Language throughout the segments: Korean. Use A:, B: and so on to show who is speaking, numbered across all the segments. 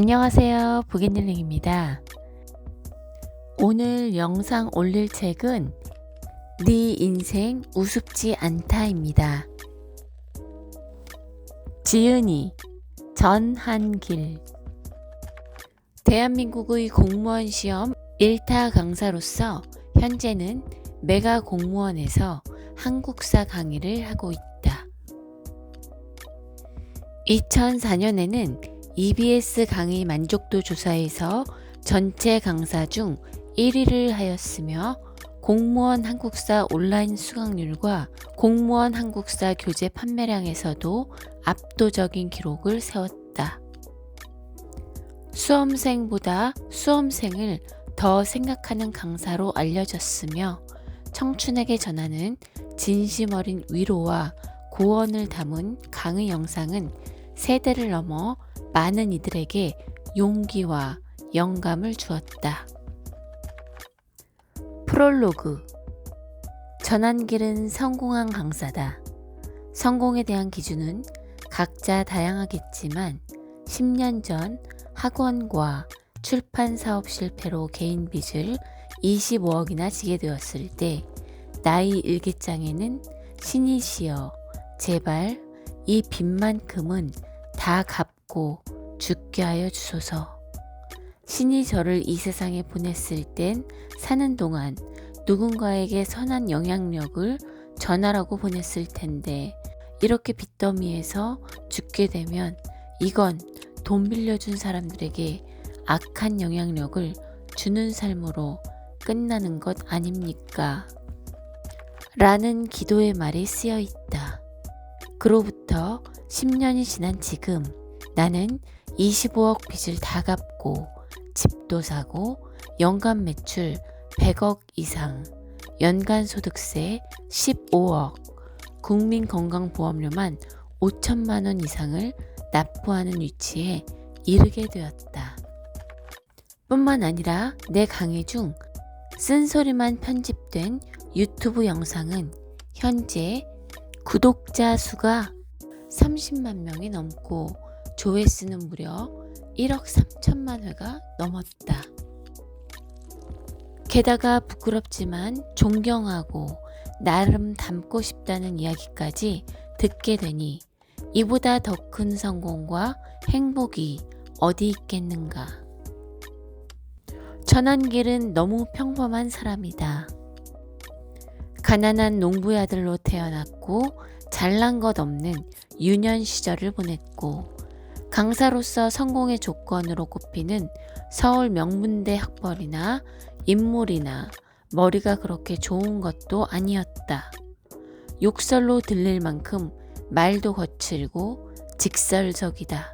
A: 안녕하세요. 부기닐링입니다. 오늘 영상 올릴 책은 네 인생 우습지 않다입니다. 지은이, 전한길. 대한민국의 공무원 시험 1타 강사로서 현재는 메가 공무원에서 한국사 강의를 하고 있다. 2004년에는 EBS 강의 만족도 조사에서 전체 강사 중 1위를 하였으며 공무원 한국사 온라인 수강률과 공무원 한국사 교재 판매량에서도 압도적인 기록을 세웠다. 수험생보다 수험생을 더 생각하는 강사로 알려졌으며 청춘에게 전하는 진심 어린 위로와 고언을 담은 강의 영상은 세대를 넘어 많은 이들에게 용기와 영감을 주었다. 프롤로그. 전한길은 성공한 강사다. 성공에 대한 기준은 각자 다양하겠지만 10년 전 학원과 출판 사업 실패로 개인 빚을 25억이나 지게 되었을 때 나이 일기장에는 신이시여 제발 이 빚만큼은 다 갚고 죽게 하여 주소서. 신이 저를 이 세상에 보냈을 땐 사는 동안 누군가에게 선한 영향력을 전하라고 보냈을 텐데 이렇게 빚더미에서 죽게 되면 이건 돈 빌려준 사람들에게 악한 영향력을 주는 삶으로 끝나는 것 아닙니까? 라는 기도의 말이 쓰여 있다. 그로부터 10년이 지난 지금 나는 25억 빚을 다 갚고 집도 사고 연간 매출 100억 이상, 연간 소득세 15억, 국민건강보험료만 5천만 원 이상을 납부하는 위치에 이르게 되었다. 뿐만 아니라 내 강의 중 쓴소리만 편집된 유튜브 영상은 현재 구독자 수가 30만 명이 넘고 조회수는 무려 1억 3천만 회가 넘었다. 게다가 부끄럽지만 존경하고 나름 닮고 싶다는 이야기까지 듣게 되니 이보다 더 큰 성공과 행복이 어디 있겠는가. 전한길은 너무 평범한 사람이다. 가난한 농부의 아들로 태어났고 잘난 것 없는 유년 시절을 보냈고 강사로서 성공의 조건으로 꼽히는 서울 명문대 학벌이나 인물이나 머리가 그렇게 좋은 것도 아니었다. 욕설로 들릴 만큼 말도 거칠고 직설적이다.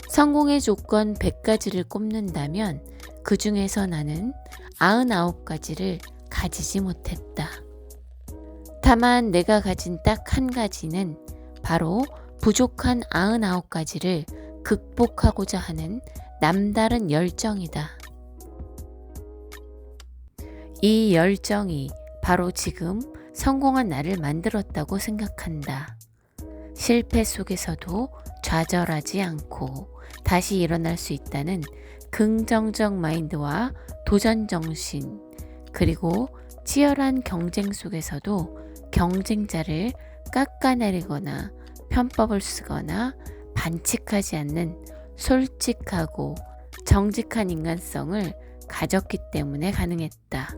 A: 성공의 조건 100가지를 꼽는다면 그 중에서 나는 99가지를 가지지 못했다. 다만 내가 가진 딱 한 가지는 바로 부족한 99가지를 극복하고자 하는 남다른 열정이다. 이 열정이 바로 지금 성공한 나를 만들었다고 생각한다. 실패 속에서도 좌절하지 않고 다시 일어날 수 있다는 긍정적 마인드와 도전 정신, 그리고 치열한 경쟁 속에서도 경쟁자를 깎아내리거나 편법을 쓰거나 반칙하지 않는 솔직하고 정직한 인간성을 가졌기 때문에 가능했다.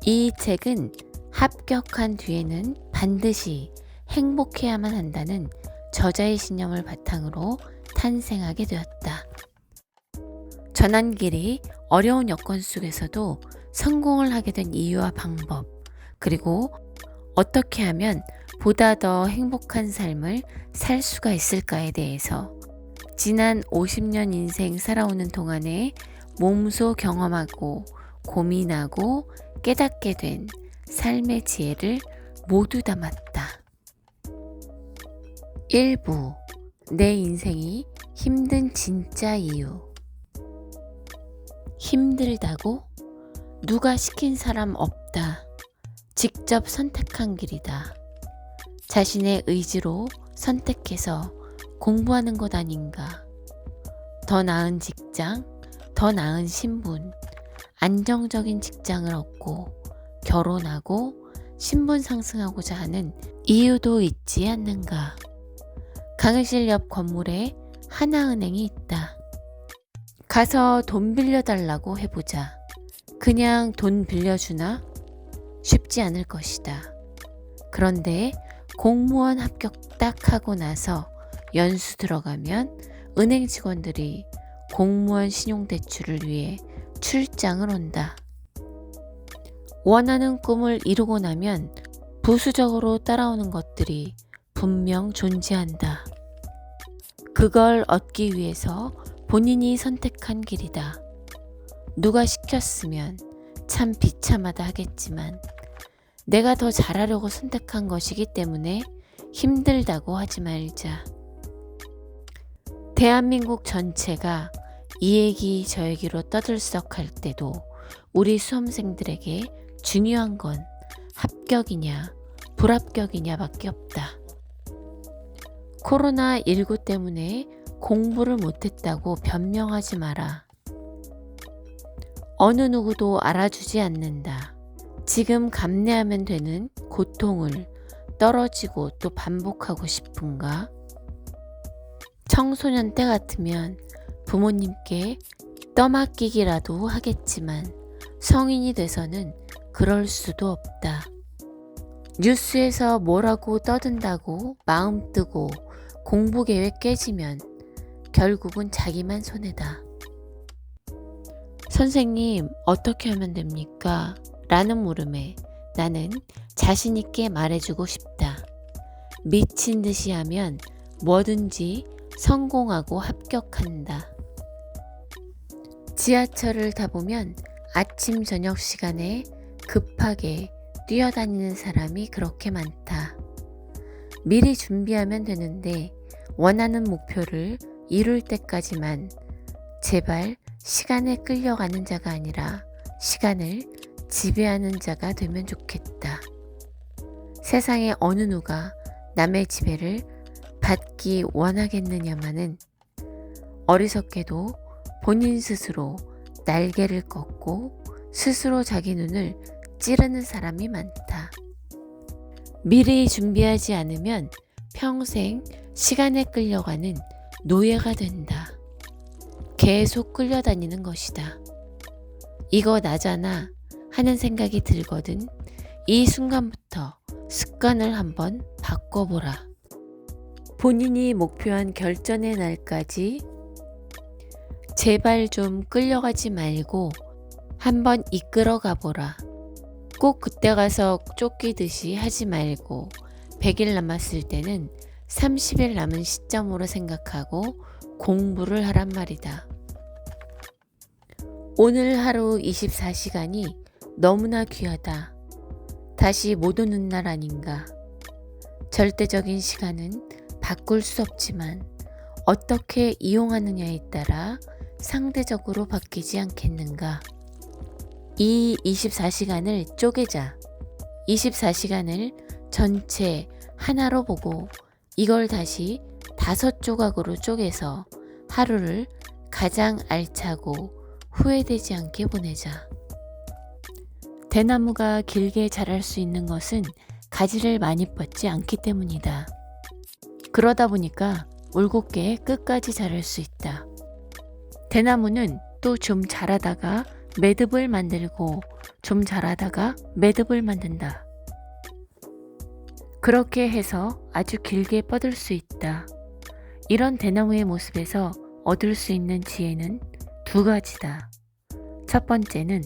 A: 이 책은 합격한 뒤에는 반드시 행복해야만 한다는 저자의 신념을 바탕으로 탄생하게 되었다. 전한길이 어려운 여건 속에서도 성공을 하게 된 이유와 방법, 그리고 어떻게 하면 보다 더 행복한 삶을 살 수가 있을까에 대해서 지난 50년 인생 살아오는 동안에 몸소 경험하고 고민하고 깨닫게 된 삶의 지혜를 모두 담았다. 1부. 내 인생이 힘든 진짜 이유. 힘들다고? 누가 시킨 사람 없다. 직접 선택한 길이다. 자신의 의지로 선택해서 공부하는 것 아닌가. 더 나은 직장, 더 나은 신분, 안정적인 직장을 얻고 결혼하고 신분 상승하고자 하는 이유도 있지 않는가. 강의실 옆 건물에 하나은행이 있다. 가서 돈 빌려달라고 해보자. 그냥 돈 빌려주나? 쉽지 않을 것이다. 그런데 공무원 합격 딱 하고 나서 연수 들어가면 은행 직원들이 공무원 신용대출을 위해 출장을 온다. 원하는 꿈을 이루고 나면 부수적으로 따라오는 것들이 분명 존재한다. 그걸 얻기 위해서 본인이 선택한 길이다. 누가 시켰으면 참 비참하다 하겠지만 내가 더 잘하려고 선택한 것이기 때문에 힘들다고 하지 말자. 대한민국 전체가 이 얘기 저 얘기로 떠들썩할 때도 우리 수험생들에게 중요한 건 합격이냐 불합격이냐 밖에 없다. 코로나19 때문에 공부를 못했다고 변명하지 마라. 어느 누구도 알아주지 않는다. 지금 감내하면 되는 고통을 떨어지고 또 반복하고 싶은가? 청소년 때 같으면 부모님께 떠맡기기라도 하겠지만 성인이 돼서는 그럴 수도 없다. 뉴스에서 뭐라고 떠든다고 마음 뜨고 공부 계획 깨지면 결국은 자기만 손해다. 선생님, 어떻게 하면 됩니까? 라는 물음에 나는 자신 있게 말해주고 싶다. 미친 듯이 하면 뭐든지 성공하고 합격한다. 지하철을 타보면 아침 저녁 시간에 급하게 뛰어다니는 사람이 그렇게 많다. 미리 준비하면 되는데 원하는 목표를 이룰 때까지만 제발 시간에 끌려가는 자가 아니라 시간을 지배하는 자가 되면 좋겠다. 세상에 어느 누가 남의 지배를 받기 원하겠느냐마는 어리석게도 본인 스스로 날개를 꺾고 스스로 자기 눈을 찌르는 사람이 많다. 미리 준비하지 않으면 평생 시간에 끌려가는 노예가 된다. 계속 끌려다니는 것이다. 이거 나잖아 하는 생각이 들거든 이 순간부터 습관을 한번 바꿔보라. 본인이 목표한 결전의 날까지 제발 좀 끌려가지 말고 한번 이끌어 가보라. 꼭 그때 가서 쫓기듯이 하지 말고 100일 남았을 때는 30일 남은 시점으로 생각하고 공부를 하란 말이다. 오늘 하루 24시간이 너무나 귀하다. 다시 못 오는 날 아닌가. 절대적인 시간은 바꿀 수 없지만 어떻게 이용하느냐에 따라 상대적으로 바뀌지 않겠는가. 이 24시간을 쪼개자. 24시간을 전체 하나로 보고 이걸 다시 5조각으로 쪼개서 하루를 가장 알차고 후회되지 않게 보내자. 대나무가 길게 자랄 수 있는 것은 가지를 많이 뻗지 않기 때문이다. 그러다 보니까 올곧게 끝까지 자랄 수 있다. 대나무는 또 좀 자라다가 매듭을 만들고 좀 자라다가 매듭을 만든다. 그렇게 해서 아주 길게 뻗을 수 있다. 이런 대나무의 모습에서 얻을 수 있는 지혜는 2가지다. 첫 번째는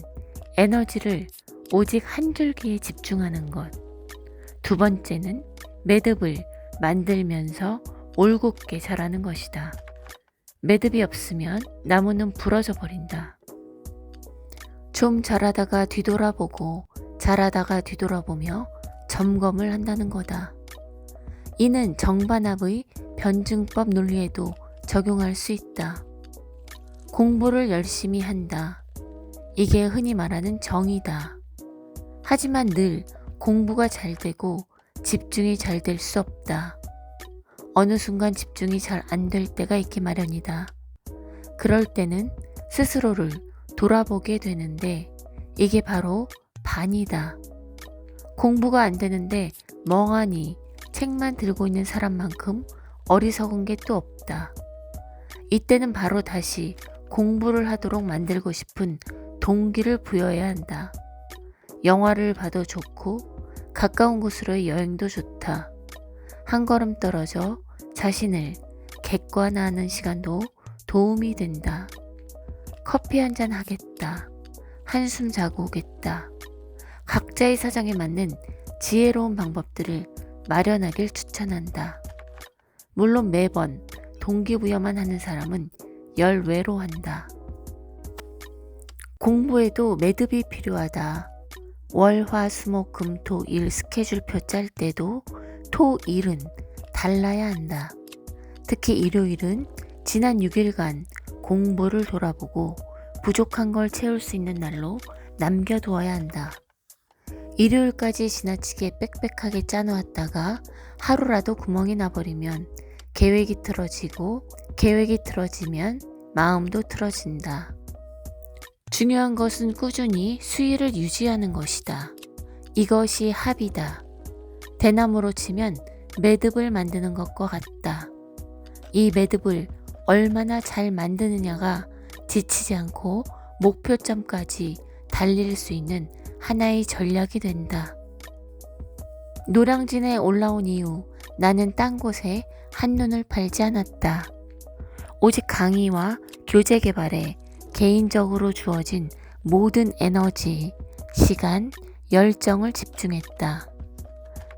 A: 에너지를 오직 한 줄기에 집중하는 것. 2번째는 매듭을 만들면서 올곧게 자라는 것이다. 매듭이 없으면 나무는 부러져 버린다. 좀 자라다가 뒤돌아보고 자라다가 뒤돌아보며 점검을 한다는 거다. 이는 정반합의 변증법 논리에도 적용할 수 있다. 공부를 열심히 한다. 이게 흔히 말하는 정의다. 하지만 늘 공부가 잘 되고 집중이 잘 될 수 없다. 어느 순간 집중이 잘 안 될 때가 있기 마련이다. 그럴 때는 스스로를 돌아보게 되는데 이게 바로 반이다. 공부가 안 되는데 멍하니 책만 들고 있는 사람만큼 어리석은 게 또 없다. 이때는 바로 다시 공부를 하도록 만들고 싶은 동기를 부여해야 한다. 영화를 봐도 좋고 가까운 곳으로의 여행도 좋다. 한 걸음 떨어져 자신을 객관화하는 시간도 도움이 된다. 커피 한잔 하겠다. 한숨 자고 오겠다. 각자의 사정에 맞는 지혜로운 방법들을 마련하길 추천한다. 물론 매번 동기부여만 하는 사람은 열외로한다. 공부에도 매듭이 필요하다. 월, 화, 수, 목, 금, 토, 일 스케줄표 짤 때도 토, 일은 달라야 한다. 특히 일요일은 지난 6일간 공부를 돌아보고 부족한 걸 채울 수 있는 날로 남겨두어야 한다. 일요일까지 지나치게 빽빽하게 짜놓았다가 하루라도 구멍이 나버리면 계획이 틀어지면 마음도 틀어진다. 중요한 것은 꾸준히 수위를 유지하는 것이다. 이것이 합이다. 대나무로 치면 매듭을 만드는 것과 같다. 이 매듭을 얼마나 잘 만드느냐가 지치지 않고 목표점까지 달릴 수 있는 하나의 전략이 된다. 노량진에 올라온 이후 나는 딴 곳에 한눈을 팔지 않았다. 오직 강의와 교재 개발에 개인적으로 주어진 모든 에너지, 시간, 열정을 집중했다.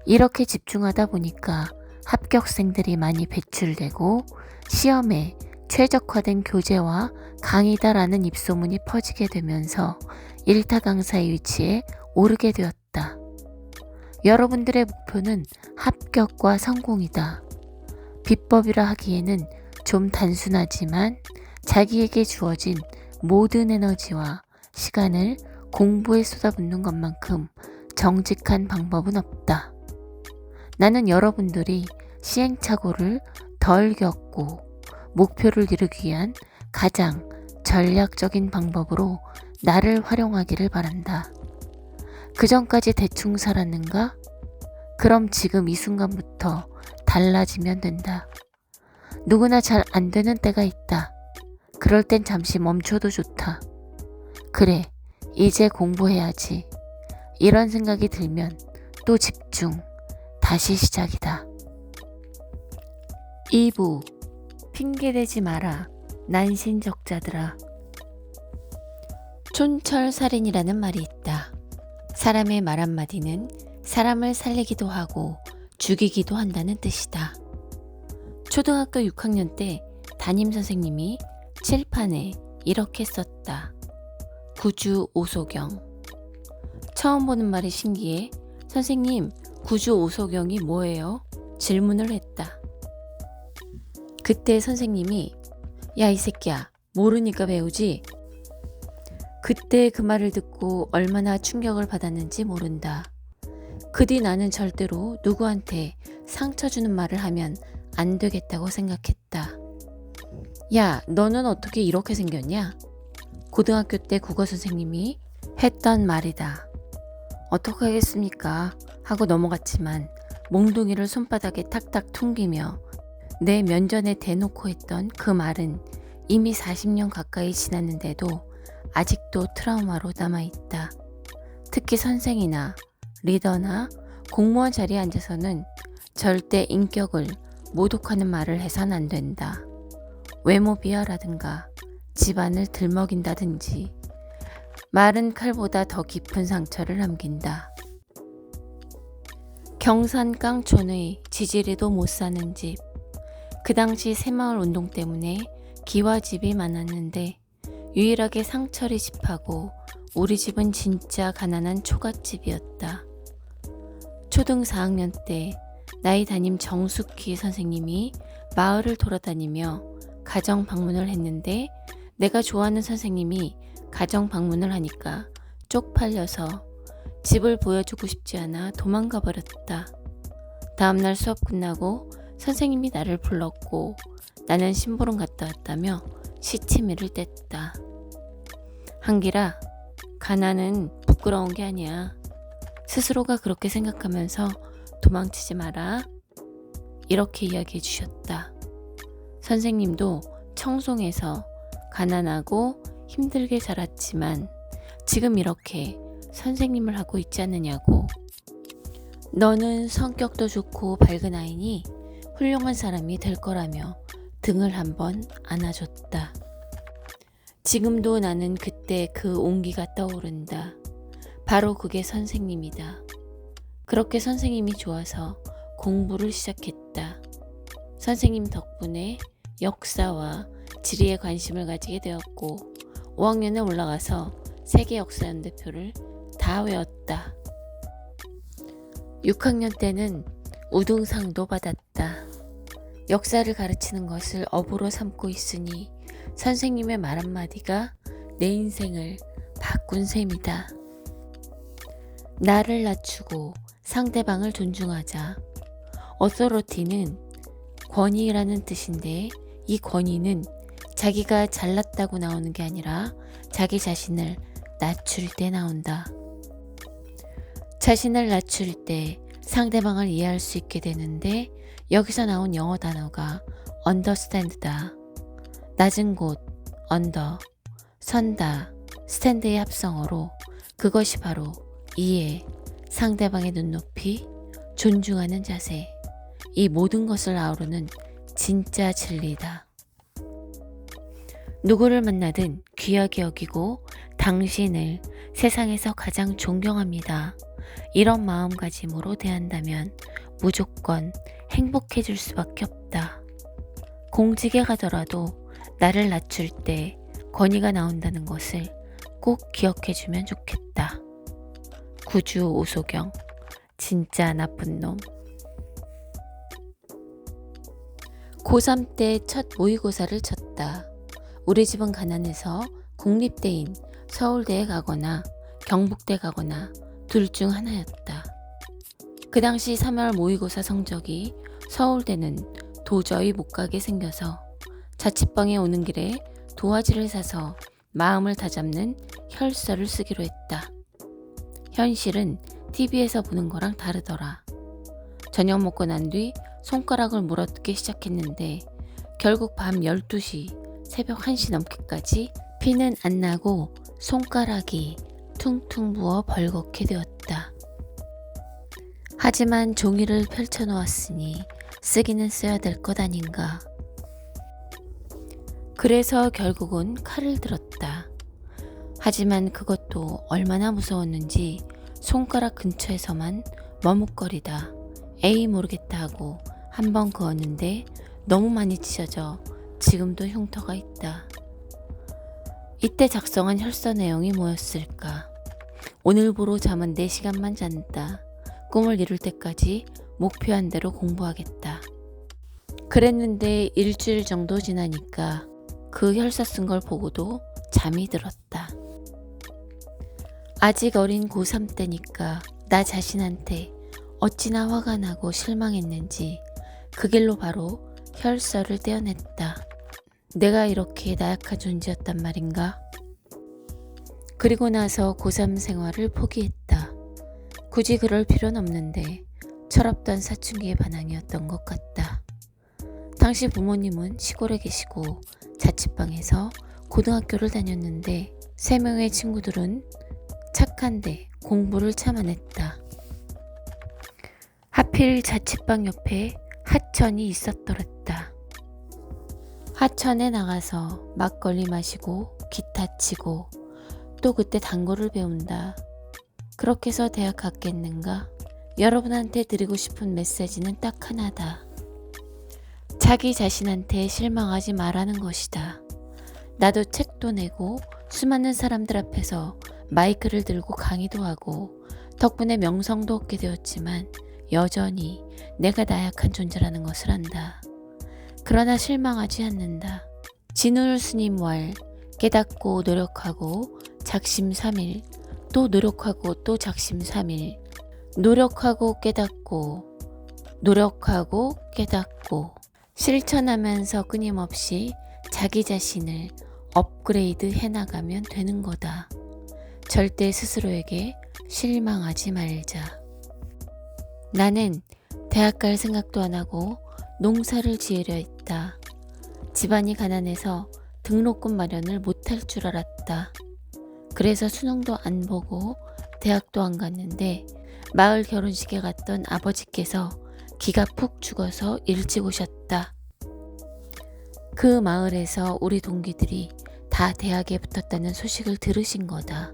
A: 이렇게 집중하다 보니까 합격생들이 많이 배출되고 시험에 최적화된 교재와 강의다라는 입소문이 퍼지게 되면서 일타 강사의 위치에 오르게 되었다. 여러분들의 목표는 합격과 성공이다. 비법이라 하기에는 좀 단순하지만 자기에게 주어진 모든 에너지와 시간을 공부에 쏟아붓는 것만큼 정직한 방법은 없다. 나는 여러분들이 시행착오를 덜 겪고 목표를 이루기 위한 가장 전략적인 방법으로 나를 활용하기를 바란다. 그전까지 대충 살았는가? 그럼 지금 이 순간부터 달라지면 된다. 누구나 잘 안 되는 때가 있다. 그럴 땐 잠시 멈춰도 좋다. 그래, 이제 공부해야지. 이런 생각이 들면 또 집중, 다시 시작이다. 2부 핑계대지 마라. 난신적자들아. 촌철살인이라는 말이 있다. 사람의 말 한마디는 사람을 살리기도 하고 죽이기도 한다는 뜻이다. 초등학교 6학년 때 담임선생님이 칠판에 이렇게 썼다. 구주 오소경. 처음 보는 말이 신기해 선생님, 구주 오소경이 뭐예요? 질문을 했다. 그때 선생님이 야, 이 새끼야, 모르니까 배우지? 그때 그 말을 듣고 얼마나 충격을 받았는지 모른다. 그 뒤 나는 절대로 누구한테 상처 주는 말을 하면 안 되겠다고 생각했다. 야, 너는 어떻게 이렇게 생겼냐? 고등학교 때 국어 선생님이 했던 말이다. 어떡하겠습니까? 하고 넘어갔지만 몽둥이를 손바닥에 탁탁 퉁기며 내 면전에 대놓고 했던 그 말은 이미 40년 가까이 지났는데도 아직도 트라우마로 남아있다. 특히 선생이나 리더나 공무원 자리에 앉아서는 절대 인격을 모독하는 말을 해선 안 된다. 외모 비하라든가 집안을 들먹인다든지 말은 칼보다 더 깊은 상처를 남긴다. 경산 깡촌의 지지리도 못 사는 집. 그 당시 새마을 운동 때문에 기와집이 많았는데 유일하게 상철이 집하고 우리 집은 진짜 가난한 초가집이었다. 초등 4학년 때 나이 담임 정숙희 선생님이 마을을 돌아다니며 가정 방문을 했는데 내가 좋아하는 선생님이 가정 방문을 하니까 쪽팔려서 집을 보여주고 싶지 않아 도망가 버렸다. 다음날 수업 끝나고 선생님이 나를 불렀고 나는 심부름 갔다 왔다며 시치미를 뗐다. 한길아, 가난은 부끄러운 게 아니야. 스스로가 그렇게 생각하면서 도망치지 마라. 이렇게 이야기해 주셨다. 선생님도 청송에서 가난하고 힘들게 자랐지만 지금 이렇게 선생님을 하고 있지 않느냐고. 너는 성격도 좋고 밝은 아이니 훌륭한 사람이 될 거라며 등을 한번 안아줬다. 지금도 나는 그때 그 온기가 떠오른다. 바로 그게 선생님이다. 그렇게 선생님이 좋아서 공부를 시작했다. 선생님 덕분에 역사와 지리에 관심을 가지게 되었고 5학년에 올라가서 세계 역사연대표를 다 외웠다. 6학년 때는 우등상도 받았다. 역사를 가르치는 것을 업으로 삼고 있으니 선생님의 말 한마디가 내 인생을 바꾼 셈이다. 나를 낮추고 상대방을 존중하자. 어소러티는 권위라는 뜻인데 이 권위는 자기가 잘났다고 나오는 게 아니라 자기 자신을 낮출 때 나온다. 자신을 낮출 때 상대방을 이해할 수 있게 되는데 여기서 나온 영어 단어가 understand다. 낮은 곳, under, 선다, stand의 합성어로 그것이 바로 이해, 상대방의 눈높이, 존중하는 자세, 이 모든 것을 아우르는 진짜 진리다. 누구를 만나든 귀하게 여기고 당신을 세상에서 가장 존경합니다. 이런 마음가짐으로 대한다면 무조건 행복해질 수밖에 없다. 공직에 가더라도 나를 낮출 때 권위가 나온다는 것을 꼭 기억해주면 좋겠다. 구주 오소경, 진짜 나쁜 놈. 고3 때 첫 모의고사를 쳤다. 우리 집은 가난해서 국립대인 서울대에 가거나 경북대 가거나 둘 중 하나였다. 그 당시 3월 모의고사 성적이 서울대는 도저히 못 가게 생겨서 자취방에 오는 길에 도화지를 사서 마음을 다잡는 혈서를 쓰기로 했다. 현실은 TV에서 보는 거랑 다르더라. 저녁 먹고 난 뒤 손가락을 물어뜯기 시작했는데 결국 밤 12시, 새벽 1시 넘게까지 피는 안 나고 손가락이 퉁퉁 부어 벌겋게 되었다. 하지만 종이를 펼쳐놓았으니 쓰기는 써야 될 것 아닌가. 그래서 결국은 칼을 들었다. 하지만 그것도 얼마나 무서웠는지 손가락 근처에서만 머뭇거리다 에이 모르겠다 하고 한 번 그었는데 너무 많이 찢어져 지금도 흉터가 있다. 이때 작성한 혈서 내용이 뭐였을까? 오늘부로 잠은 4시간만 잔다. 꿈을 이룰 때까지 목표한 대로 공부하겠다. 그랬는데 일주일 정도 지나니까 그 혈서 쓴 걸 보고도 잠이 들었다. 아직 어린 고3 때니까 나 자신한테 어찌나 화가 나고 실망했는지 그 길로 바로 혈서를 떼어냈다. 내가 이렇게 나약한 존재였단 말인가? 그리고 나서 고3 생활을 포기했다. 굳이 그럴 필요는 없는데 철없던 사춘기의 반항이었던 것 같다. 당시 부모님은 시골에 계시고 자취방에서 고등학교를 다녔는데 3명의 친구들은 착한데 공부를 참 안 했다. 하필 자취방 옆에 하천이 있었더랬다. 하천에 나가서 막걸리 마시고 기타 치고 또 그때 당구를 배운다. 그렇게 해서 대학 갔겠는가? 여러분한테 드리고 싶은 메시지는 딱 하나다. 자기 자신한테 실망하지 말라는 것이다. 나도 책도 내고 수많은 사람들 앞에서 마이크를 들고 강의도 하고 덕분에 명성도 얻게 되었지만 여전히 내가 나약한 존재라는 것을 안다. 그러나 실망하지 않는다. 진울 스님 왈 깨닫고 노력하고 작심삼일 또 노력하고 또 작심삼일 노력하고 깨닫고 노력하고 깨닫고 실천하면서 끊임없이 자기 자신을 업그레이드 해나가면 되는 거다. 절대 스스로에게 실망하지 말자. 나는 대학 갈 생각도 안 하고 농사를 지으려 했다. 집안이 가난해서 등록금 마련을 못할 줄 알았다. 그래서 수능도 안 보고 대학도 안 갔는데 마을 결혼식에 갔던 아버지께서 기가 푹 죽어서 일찍 오셨다. 그 마을에서 우리 동기들이 다 대학에 붙었다는 소식을 들으신 거다.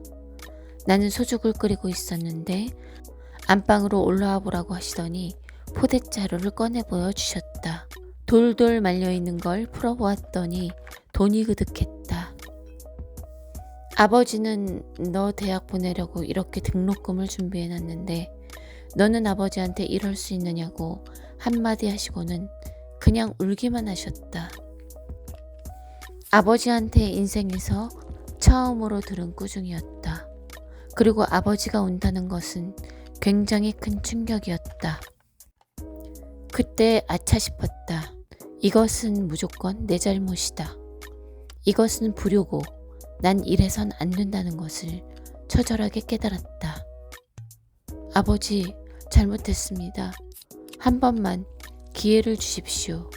A: 나는 소죽을 끓이고 있었는데 안방으로 올라와 보라고 하시더니 포대자루를 꺼내 보여주셨다. 돌돌 말려있는 걸 풀어보았더니 돈이 그득했다. 아버지는 너 대학 보내려고 이렇게 등록금을 준비해놨는데 너는 아버지한테 이럴 수 있느냐고 한마디 하시고는 그냥 울기만 하셨다. 아버지한테 인생에서 처음으로 들은 꾸중이었다. 그리고 아버지가 운다는 것은 굉장히 큰 충격이었다. 그때 아차 싶었다. 이것은 무조건 내 잘못이다. 이것은 불효고 난 이래선 안 된다는 것을 처절하게 깨달았다. 아버지, 잘못했습니다. 한 번만 기회를 주십시오.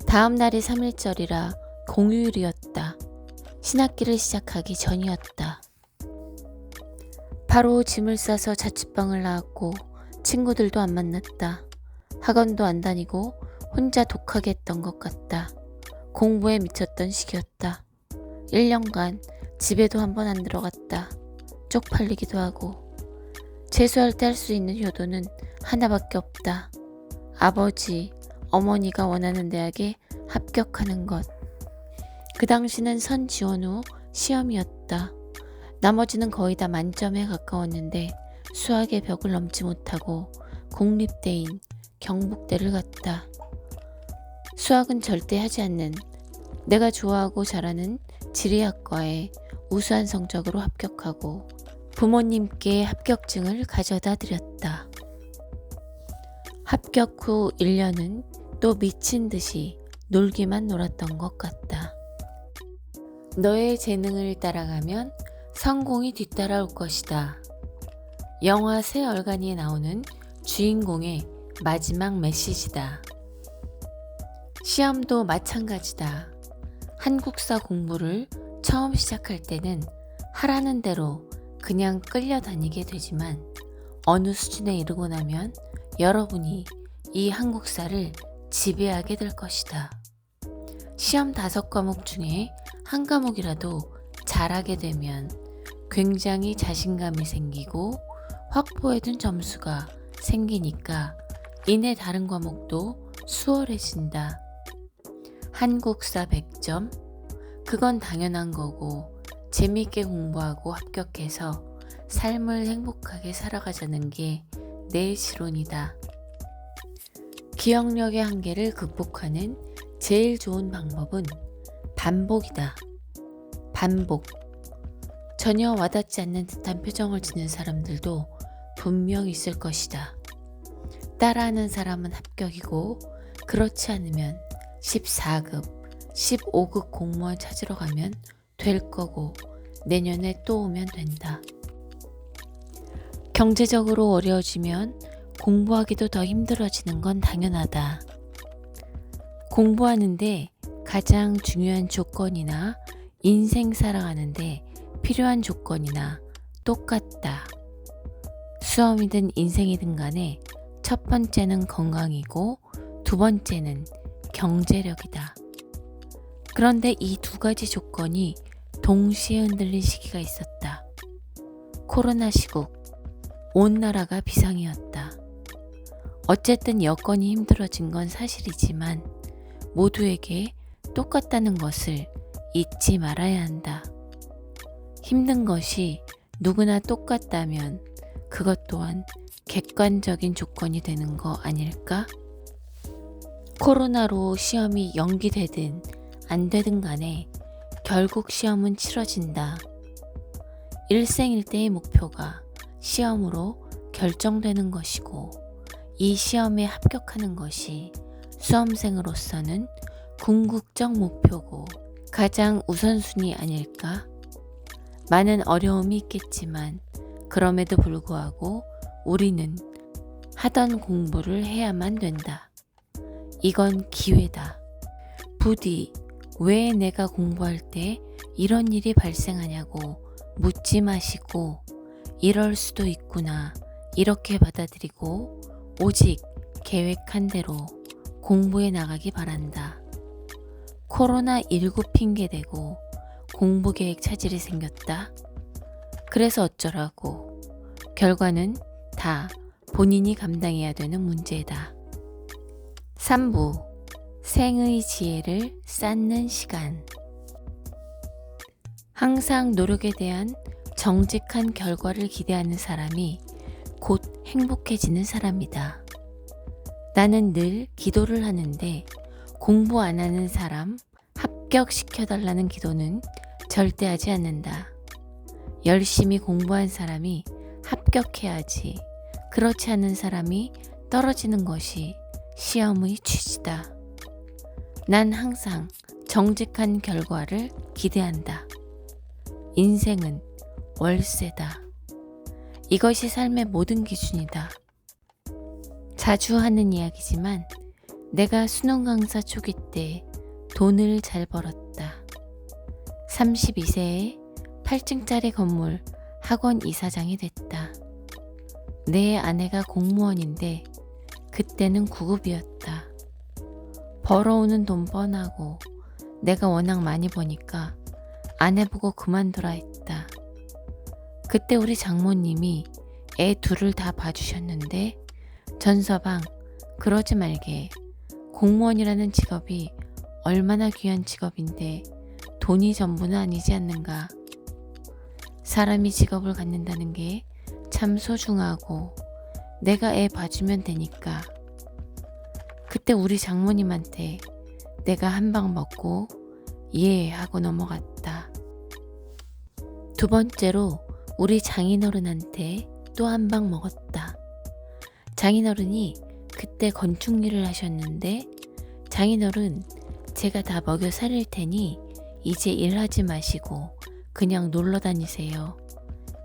A: 다음 날이 3일절이라 공휴일이었다. 신학기를 시작하기 전이었다. 바로 짐을 싸서 자취방을 나왔고 친구들도 안 만났다. 학원도 안 다니고 혼자 독하게 했던 것 같다. 공부에 미쳤던 시기였다. 1년간 집에도 한 번 안 들어갔다. 쪽팔리기도 하고. 재수할 때 할 수 있는 효도는 하나밖에 없다. 아버지, 어머니가 원하는 대학에 합격하는 것. 그 당시는 선 지원 후 시험이었다. 나머지는 거의 다 만점에 가까웠는데 수학의 벽을 넘지 못하고 공립대인 경북대를 갔다. 수학은 절대 하지 않는 내가 좋아하고 잘하는 지리학과에 우수한 성적으로 합격하고 부모님께 합격증을 가져다 드렸다. 합격 후 1년은 또 미친 듯이 놀기만 놀았던 것 같다. 너의 재능을 따라가면 성공이 뒤따라올 것이다. 영화 새 얼간이에 나오는 주인공의 마지막 메시지다. 시험도 마찬가지다. 한국사 공부를 처음 시작할 때는 하라는 대로 그냥 끌려다니게 되지만 어느 수준에 이르고 나면 여러분이 이 한국사를 지배하게 될 것이다. 시험 5과목 중에 한 과목이라도 잘하게 되면 굉장히 자신감이 생기고 확보해둔 점수가 생기니까 이내 다른 과목도 수월해진다. 한국사 100점? 그건 당연한 거고 재미있게 공부하고 합격해서 삶을 행복하게 살아가자는 게 내 지론이다. 기억력의 한계를 극복하는 제일 좋은 방법은 반복이다. 반복. 전혀 와닿지 않는 듯한 표정을 짓는 사람들도 분명 있을 것이다. 따라하는 사람은 합격이고 그렇지 않으면 14급, 15급 공무원 찾으러 가면 될 거고 내년에 또 오면 된다. 경제적으로 어려워지면 공부하기도 더 힘들어지는 건 당연하다. 공부하는데 가장 중요한 조건이나 인생 살아가는데 필요한 조건이나 똑같다. 수험이든 인생이든 간에 첫 번째는 건강이고 두 번째는 경제력이다. 그런데 이 두 가지 조건이 동시에 흔들린 시기가 있었다. 코로나 시국, 온 나라가 비상이었다. 어쨌든 여건이 힘들어진 건 사실이지만 모두에게 똑같다는 것을 잊지 말아야 한다. 힘든 것이 누구나 똑같다면 그것 또한 객관적인 조건이 되는 거 아닐까? 코로나로 시험이 연기되든 안 되든 간에 결국 시험은 치러진다. 일생일대의 목표가 시험으로 결정되는 것이고 이 시험에 합격하는 것이 수험생으로서는 궁극적 목표고 가장 우선순위 아닐까? 많은 어려움이 있겠지만 그럼에도 불구하고 우리는 하던 공부를 해야만 된다. 이건 기회다. 부디 왜 내가 공부할 때 이런 일이 발생하냐고 묻지 마시고 이럴 수도 있구나 이렇게 받아들이고 오직 계획한 대로 공부해 나가기 바란다. 코로나19 핑계대고 공부 계획 차질이 생겼다. 그래서 어쩌라고. 결과는 다 본인이 감당해야 되는 문제다. 3부 생의 지혜를 쌓는 시간. 항상 노력에 대한 정직한 결과를 기대하는 사람이 곧 행복해지는 사람이다. 나는 늘 기도를 하는데 공부 안 하는 사람 합격시켜달라는 기도는 절대 하지 않는다. 열심히 공부한 사람이 합격해야지. 그렇지 않은 사람이 떨어지는 것이 시험의 취지다. 난 항상 정직한 결과를 기대한다. 인생은 월세다. 이것이 삶의 모든 기준이다. 자주 하는 이야기지만 내가 수능 강사 초기 때 돈을 잘 벌었다. 32세에 8층짜리 건물 학원 이사장이 됐다. 내 아내가 공무원인데 그때는 9급이었다. 벌어오는 돈 뻔하고 내가 워낙 많이 버니까 아내 보고 그만두라 했다. 그때 우리 장모님이 애 둘을 다 봐주셨는데 전서방 그러지 말게. 공무원이라는 직업이 얼마나 귀한 직업인데 돈이 전부는 아니지 않는가. 사람이 직업을 갖는다는 게 참 소중하고 내가 애 봐주면 되니까. 그때 우리 장모님한테 내가 한 방 먹고 예 하고 넘어갔다. 두 번째로 우리 장인어른한테 또 한 방 먹었다. 장인어른이 그때 건축 일을 하셨는데 장인어른 제가 다 먹여 살릴 테니 이제 일하지 마시고 그냥 놀러 다니세요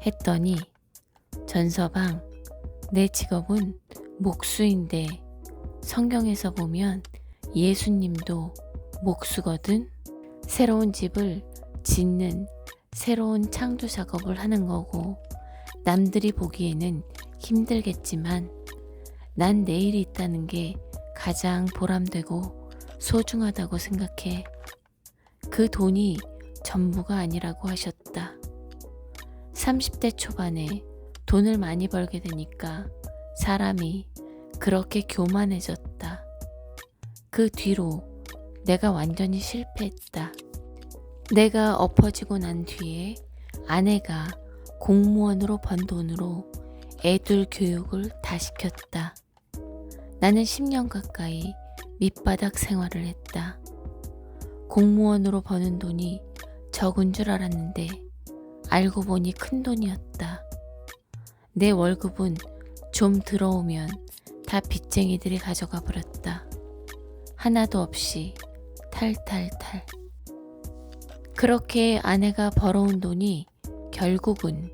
A: 했더니 전서방 내 직업은 목수인데 성경에서 보면 예수님도 목수거든. 새로운 집을 짓는 새로운 창조 작업을 하는 거고 남들이 보기에는 힘들겠지만 난 내일이 있다는 게 가장 보람되고 소중하다고 생각해. 그 돈이 전부가 아니라고 하셨다. 30대 초반에 돈을 많이 벌게 되니까 사람이 그렇게 교만해졌다. 그 뒤로 내가 완전히 실패했다. 내가 엎어지고 난 뒤에 아내가 공무원으로 번 돈으로 애들 교육을 다 시켰다. 나는 10년 가까이 밑바닥 생활을 했다. 공무원으로 버는 돈이 적은 줄 알았는데 알고 보니 큰 돈이었다. 내 월급은 좀 들어오면 다 빚쟁이들이 가져가 버렸다. 하나도 없이 탈탈탈. 그렇게 아내가 벌어온 돈이 결국은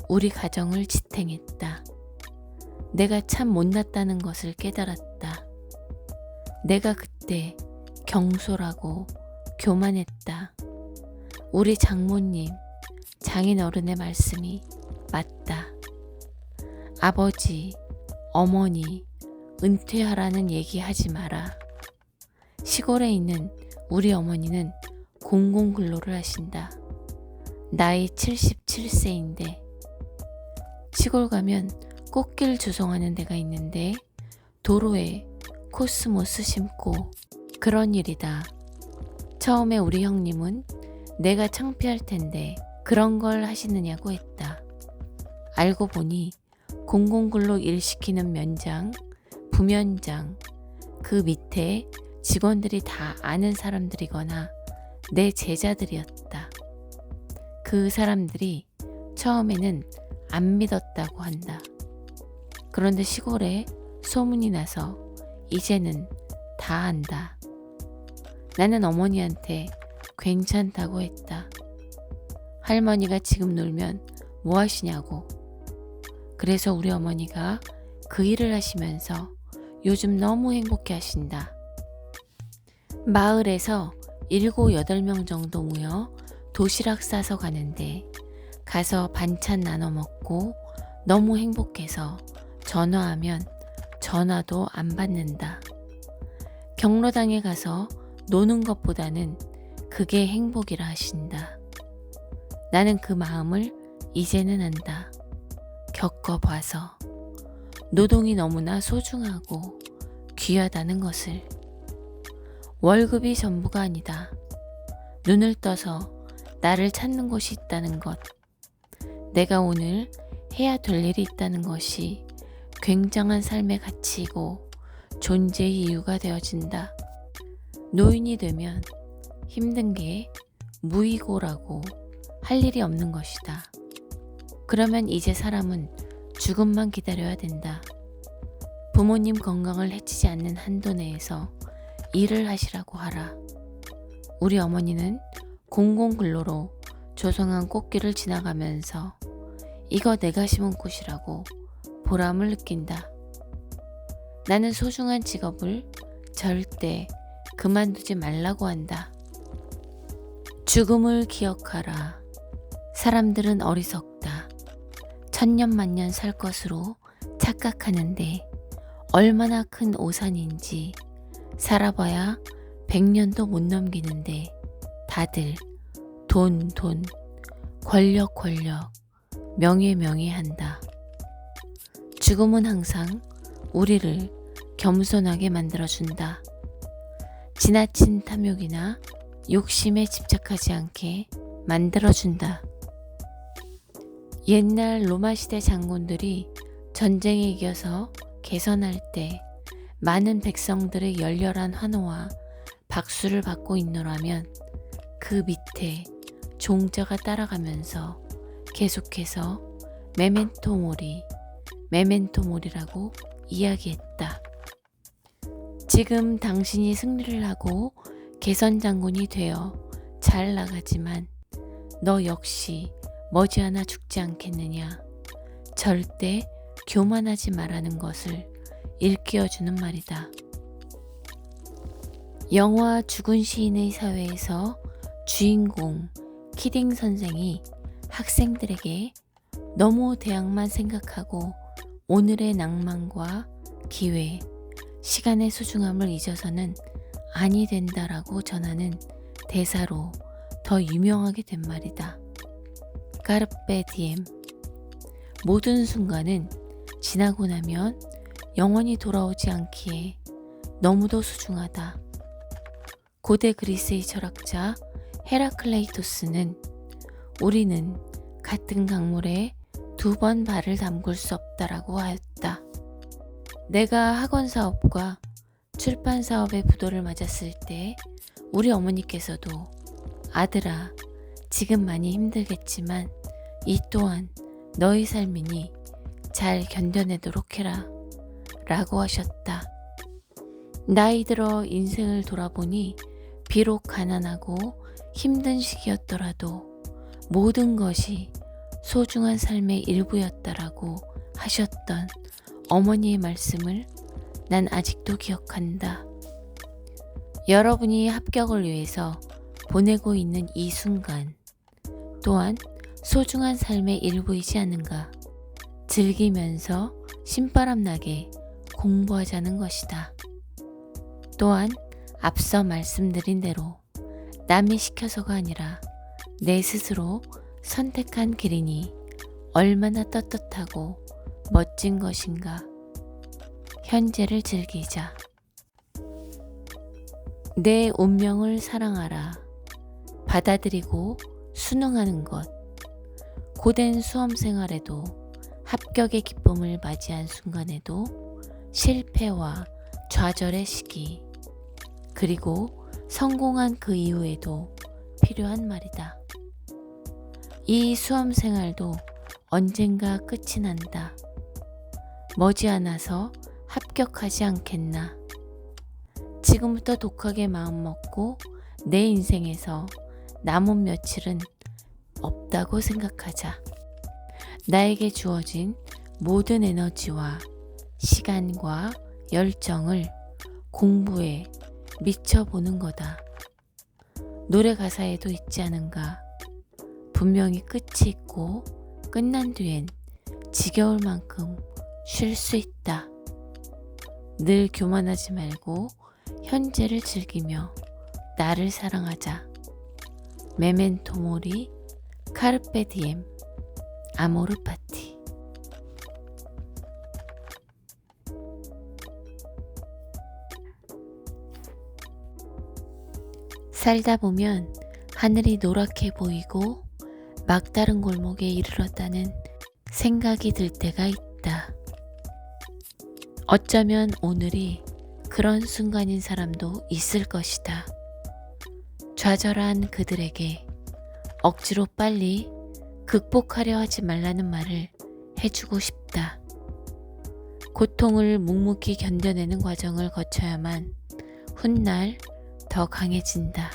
A: 우리 가정을 지탱했다. 내가 참 못났다는 것을 깨달았다. 내가 그때 경솔하고 교만했다. 우리 장모님, 장인어른의 말씀이 맞다. 아버지, 어머니, 은퇴하라는 얘기하지 마라. 시골에 있는 우리 어머니는 공공근로를 하신다. 나이 77세인데 시골 가면 꽃길 주송하는 데가 있는데 도로에 코스모스 심고 그런 일이다. 처음에 우리 형님은 내가 창피할 텐데 그런 걸 하시느냐고 했다. 알고 보니 공공근로 일 시키는 면장, 부면장, 그 밑에 직원들이 다 아는 사람들이거나 내 제자들이었다. 그 사람들이 처음에는 안 믿었다고 한다. 그런데 시골에 소문이 나서 이제는 다 안다. 나는 어머니한테 괜찮다고 했다. 할머니가 지금 놀면 뭐 하시냐고. 그래서 우리 어머니가 그 일을 하시면서 요즘 너무 행복해 하신다. 마을에서 7, 8명 정도 모여 도시락 싸서 가는데 가서 반찬 나눠 먹고 너무 행복해서 전화하면 전화도 안 받는다. 경로당에 가서 노는 것보다는 그게 행복이라 하신다. 나는 그 마음을 이제는 안다. 겪어봐서 노동이 너무나 소중하고 귀하다는 것을. 월급이 전부가 아니다. 눈을 떠서 나를 찾는 곳이 있다는 것. 내가 오늘 해야 될 일이 있다는 것이 굉장한 삶의 가치이고 존재의 이유가 되어진다. 노인이 되면 힘든 게 무이고라고 할 일이 없는 것이다. 그러면 이제 사람은 죽음만 기다려야 된다. 부모님 건강을 해치지 않는 한도 내에서 일을 하시라고 하라. 우리 어머니는 공공근로로 조성한 꽃길을 지나가면서 이거 내가 심은 꽃이라고 보람을 느낀다. 나는 소중한 직업을 절대 그만두지 말라고 한다. 죽음을 기억하라. 사람들은 어리석다. 천년만년 살 것으로 착각하는데 얼마나 큰 오산인지 살아봐야 100년도 못 넘기는데 다들 돈, 권력, 명예 한다. 죽음은 항상 우리를 겸손하게 만들어준다. 지나친 탐욕이나 욕심에 집착하지 않게 만들어준다. 옛날 로마시대 장군들이 전쟁에 이겨서 개선할 때 많은 백성들의 열렬한 환호와 박수를 받고 있노라면 그 밑에 종자가 따라가면서 계속해서 메멘토 모리라고 이야기했다. 지금 당신이 승리를 하고 개선 장군이 되어 잘 나가지만 너 역시 머지않아 죽지 않겠느냐. 절대 교만하지 말라는 것을 일깨워주는 말이다. 영화 죽은 시인의 사회에서 주인공 키딩 선생이 학생들에게 너무 대학만 생각하고 오늘의 낭만과 기회, 시간의 소중함을 잊어서는 아니 된다라고 전하는 대사로 더 유명하게 된 말이다. 까르페 디엠. 모든 순간은 지나고 나면 영원히 돌아오지 않기에 너무도 소중하다. 고대 그리스의 철학자 헤라클레이토스는 우리는 같은 강물에 2번 발을 담글 수 없다라고 하였다. 내가 학원 사업과 출판 사업의 부도를 맞았을 때 우리 어머니께서도 아들아, 지금 많이 힘들겠지만 이 또한 너의 삶이니 잘 견뎌내도록 해라 라고 하셨다. 나이 들어 인생을 돌아보니 비록 가난하고 힘든 시기였더라도 모든 것이 소중한 삶의 일부였다라고 하셨던 어머니의 말씀을 난 아직도 기억한다. 여러분이 합격을 위해서 보내고 있는 이 순간 또한 소중한 삶의 일부이지 않은가. 즐기면서 신바람 나게 공부하자는 것이다. 또한 앞서 말씀드린 대로 남이 시켜서가 아니라 내 스스로 선택한 길이니 얼마나 떳떳하고 멋진 것인가. 현재를 즐기자. 내 운명을 사랑하라. 받아들이고 순응하는 것. 고된 수험 생활에도 합격의 기쁨을 맞이한 순간에도 실패와 좌절의 시기, 그리고 성공한 그 이후에도 필요한 말이다. 이 수험 생활도 언젠가 끝이 난다. 머지않아서 합격하지 않겠나. 지금부터 독하게 마음먹고 내 인생에서 남은 며칠은 없다고 생각하자. 나에게 주어진 모든 에너지와 시간과 열정을 공부에 미쳐보는 거다. 노래 가사에도 있지 않은가? 분명히 끝이 있고 끝난 뒤엔 지겨울 만큼 쉴 수 있다. 늘 교만하지 말고 현재를 즐기며 나를 사랑하자. 메멘토 모리, 카르페 디엠, 아모르 파티. 살다 보면 하늘이 노랗게 보이고 막다른 골목에 이르렀다는 생각이 들 때가 있다. 어쩌면 오늘이 그런 순간인 사람도 있을 것이다. 좌절한 그들에게 억지로 빨리 극복하려 하지 말라는 말을 해주고 싶다. 고통을 묵묵히 견뎌내는 과정을 거쳐야만 훗날 더 강해진다.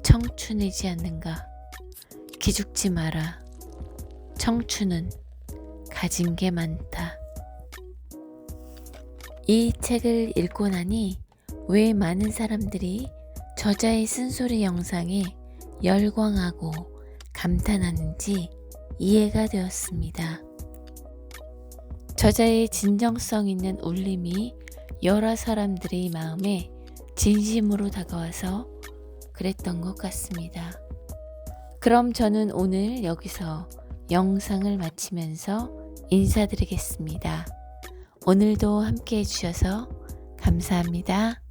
A: 청춘이지 않는가? 기죽지 마라. 청춘은 가진 게 많다. 이 책을 읽고 나니 왜 많은 사람들이 저자의 쓴소리 영상에 열광하고 감탄하는지 이해가 되었습니다. 저자의 진정성 있는 울림이 여러 사람들의 마음에 진심으로 다가와서 그랬던 것 같습니다. 그럼 저는 오늘 여기서 영상을 마치면서 인사드리겠습니다. 오늘도 함께 해주셔서 감사합니다.